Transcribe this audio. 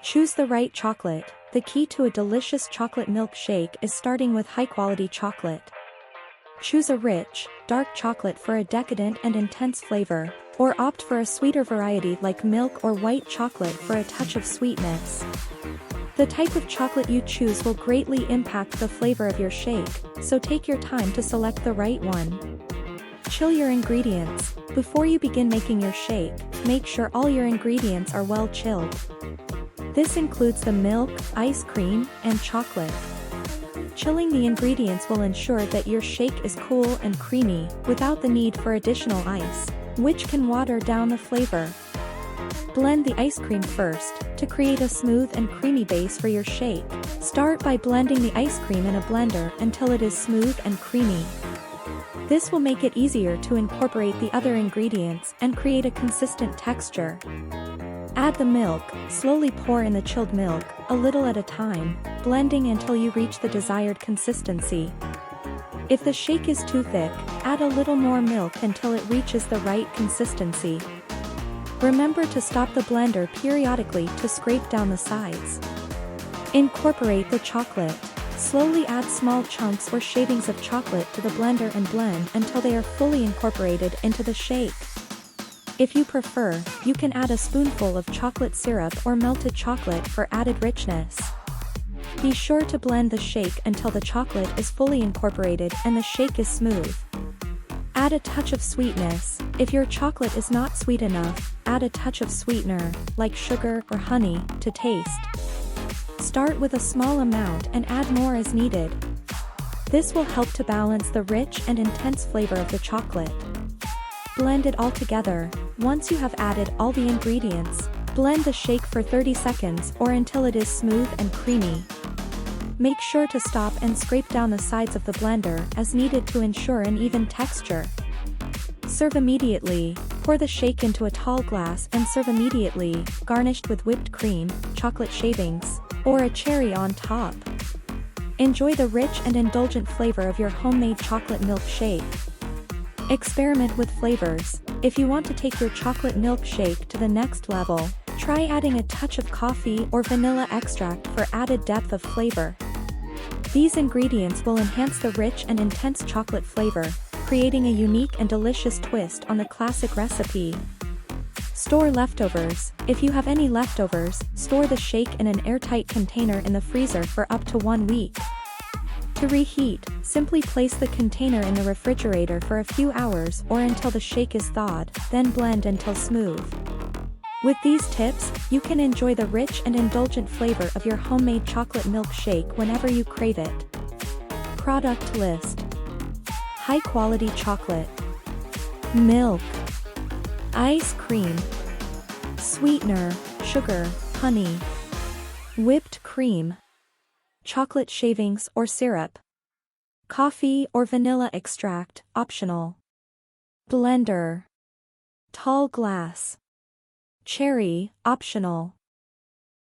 Choose the right chocolate. The key to a delicious chocolate milkshake is starting with high-quality chocolate. Choose a rich, dark chocolate for a decadent and intense flavor, or opt for a sweeter variety like milk or white chocolate for a touch of sweetness. The type of chocolate you choose will greatly impact the flavor of your shake, so take your time to select the right one. Chill your ingredients. Before you begin making your shake, make sure all your ingredients are well chilled. This includes the milk, ice cream, and chocolate. Chilling the ingredients will ensure that your shake is cool and creamy, without the need for additional ice, which can water down the flavor. Blend the ice cream first, to create a smooth and creamy base for your shake. Start by blending the ice cream in a blender until it is smooth and creamy. This will make it easier to incorporate the other ingredients and create a consistent texture. Add the milk, slowly pour in the chilled milk, a little at a time, blending until you reach the desired consistency. If the shake is too thick, add a little more milk until it reaches the right consistency. Remember to stop the blender periodically to scrape down the sides. Incorporate the chocolate. Slowly add small chunks or shavings of chocolate to the blender and blend until they are fully incorporated into the shake. If you prefer, you can add a spoonful of chocolate syrup or melted chocolate for added richness. Be sure to blend the shake until the chocolate is fully incorporated and the shake is smooth. Add a touch of sweetness. If your chocolate is not sweet enough, add a touch of sweetener, like sugar or honey, to taste. Start with a small amount and add more as needed. This will help to balance the rich and intense flavor of the chocolate. Blend it all together. Once you have added all the ingredients, blend the shake for 30 seconds or until it is smooth and creamy. Make sure to stop and scrape down the sides of the blender as needed to ensure an even texture. Serve immediately. Pour the shake into a tall glass and serve immediately, garnished with whipped cream, chocolate shavings, or a cherry on top. Enjoy the rich and indulgent flavor of your homemade chocolate milkshake. Experiment with flavors. If you want to take your chocolate milkshake to the next level, try adding a touch of coffee or vanilla extract for added depth of flavor. These ingredients will enhance the rich and intense chocolate flavor, creating a unique and delicious twist on the classic recipe. Store leftovers. If you have any leftovers, store the shake in an airtight container in the freezer for up to 1 week. To reheat, simply place the container in the refrigerator for a few hours or until the shake is thawed, then blend until smooth. With these tips, you can enjoy the rich and indulgent flavor of your homemade chocolate milkshake whenever you crave it. Product list: high-quality chocolate, milk, ice cream, sweetener, sugar, honey, whipped cream, chocolate shavings or syrup, coffee or vanilla extract, optional, blender, tall glass, cherry, optional.